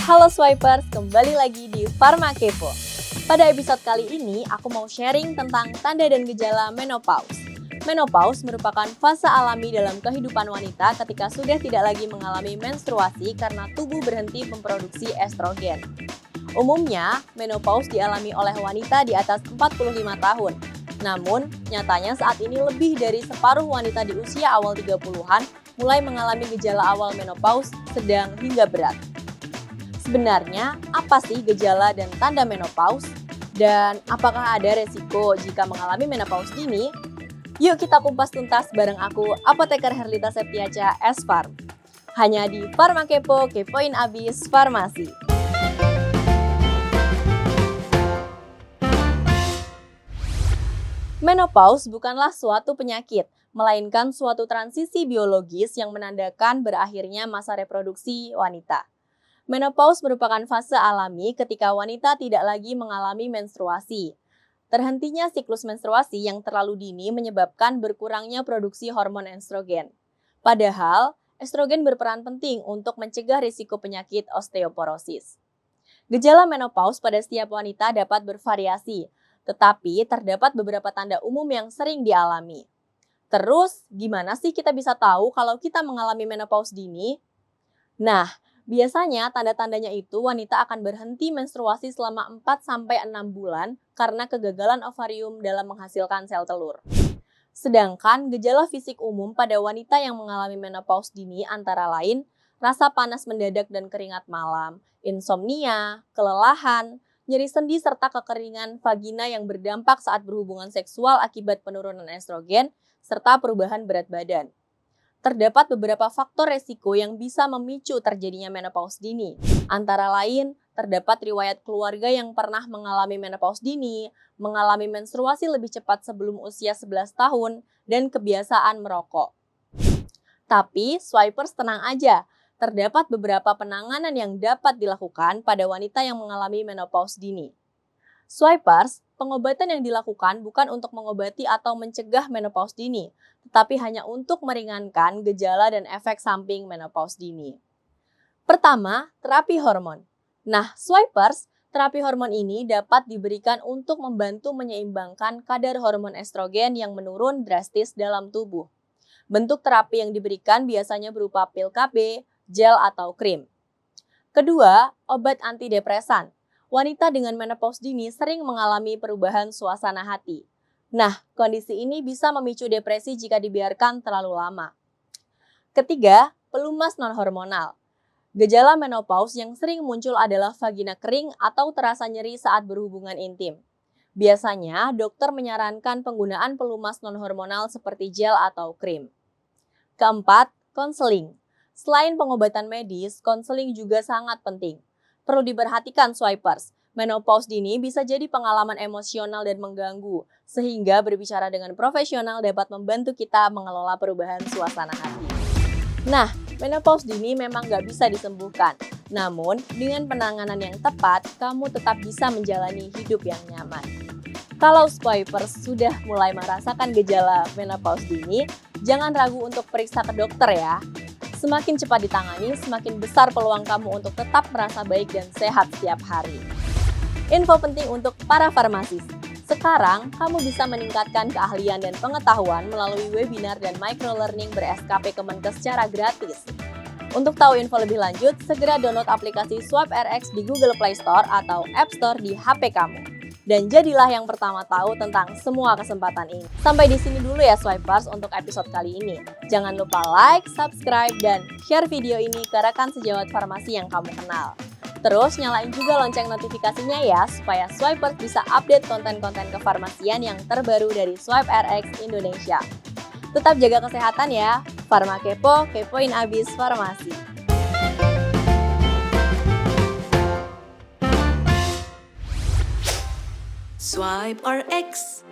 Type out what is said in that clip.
Halo Swipers, kembali lagi di Pharma Kepo. Pada episode kali ini, aku mau sharing tentang tanda dan gejala menopause. Menopause merupakan fase alami dalam kehidupan wanita ketika sudah tidak lagi mengalami menstruasi karena tubuh berhenti memproduksi estrogen. Umumnya, menopause dialami oleh wanita di atas 45 tahun. Namun, nyatanya saat ini lebih dari separuh wanita di usia awal 30-an mulai mengalami gejala awal menopause sedang hingga berat. Sebenarnya, apa sih gejala dan tanda menopause? Dan apakah ada resiko jika mengalami menopause dini? Yuk kita kupas tuntas bareng aku, Apoteker Herlita Septiaca, S-Farm. Hanya di Pharma Kepo, kepoin abis farmasi. Menopause bukanlah suatu penyakit, melainkan suatu transisi biologis yang menandakan berakhirnya masa reproduksi wanita. Menopause merupakan fase alami ketika wanita tidak lagi mengalami menstruasi. Terhentinya siklus menstruasi yang terlalu dini menyebabkan berkurangnya produksi hormon estrogen. Padahal, estrogen berperan penting untuk mencegah risiko penyakit osteoporosis. Gejala menopause pada setiap wanita dapat bervariasi, tetapi terdapat beberapa tanda umum yang sering dialami. Terus, gimana sih kita bisa tahu kalau kita mengalami menopause dini? Nah, biasanya tanda-tandanya itu wanita akan berhenti menstruasi selama 4-6 bulan karena kegagalan ovarium dalam menghasilkan sel telur. Sedangkan gejala fisik umum pada wanita yang mengalami menopause dini antara lain rasa panas mendadak dan keringat malam, insomnia, kelelahan, nyeri sendi serta kekeringan vagina yang berdampak saat berhubungan seksual akibat penurunan estrogen serta perubahan berat badan. Terdapat beberapa faktor resiko yang bisa memicu terjadinya menopause dini. Antara lain, terdapat riwayat keluarga yang pernah mengalami menopause dini, mengalami menstruasi lebih cepat sebelum usia 11 tahun, dan kebiasaan merokok. Tapi, swipers tenang aja, terdapat beberapa penanganan yang dapat dilakukan pada wanita yang mengalami menopause dini. Swipers, pengobatan yang dilakukan bukan untuk mengobati atau mencegah menopause dini, tetapi hanya untuk meringankan gejala dan efek samping menopause dini. Pertama, terapi hormon. Nah, swipers, terapi hormon ini dapat diberikan untuk membantu menyeimbangkan kadar hormon estrogen yang menurun drastis dalam tubuh. Bentuk terapi yang diberikan biasanya berupa pil KB, gel atau krim. Kedua, obat antidepresan. Wanita dengan menopause dini sering mengalami perubahan suasana hati. Nah, kondisi ini bisa memicu depresi jika dibiarkan terlalu lama. Ketiga, pelumas non-hormonal. Gejala menopause yang sering muncul adalah vagina kering atau terasa nyeri saat berhubungan intim. Biasanya, dokter menyarankan penggunaan pelumas non-hormonal seperti gel atau krim. Keempat, konseling. Selain pengobatan medis, konseling juga sangat penting. Perlu diperhatikan swipers, menopause dini bisa jadi pengalaman emosional dan mengganggu, sehingga berbicara dengan profesional dapat membantu kita mengelola perubahan suasana hati. Nah, menopause dini memang nggak bisa disembuhkan, namun dengan penanganan yang tepat, kamu tetap bisa menjalani hidup yang nyaman. Kalau swipers sudah mulai merasakan gejala menopause dini, jangan ragu untuk periksa ke dokter ya. Semakin cepat ditangani, semakin besar peluang kamu untuk tetap merasa baik dan sehat setiap hari. Info penting untuk para farmasis. Sekarang, kamu bisa meningkatkan keahlian dan pengetahuan melalui webinar dan microlearning ber-SKP Kemenkes secara gratis. Untuk tahu info lebih lanjut, segera download aplikasi SwipeRx di Google Play Store atau App Store di HP kamu. Dan jadilah yang pertama tahu tentang semua kesempatan ini. Sampai di sini dulu ya swipers untuk episode kali ini. Jangan lupa like, subscribe, dan share video ini ke rekan sejawat farmasi yang kamu kenal. Terus nyalain juga lonceng notifikasinya ya, supaya swipers bisa update konten-konten kefarmasian yang terbaru dari SwipeRx Indonesia. Tetap jaga kesehatan ya. Pharma Kepo, kepoin abis farmasi. Swipe RX.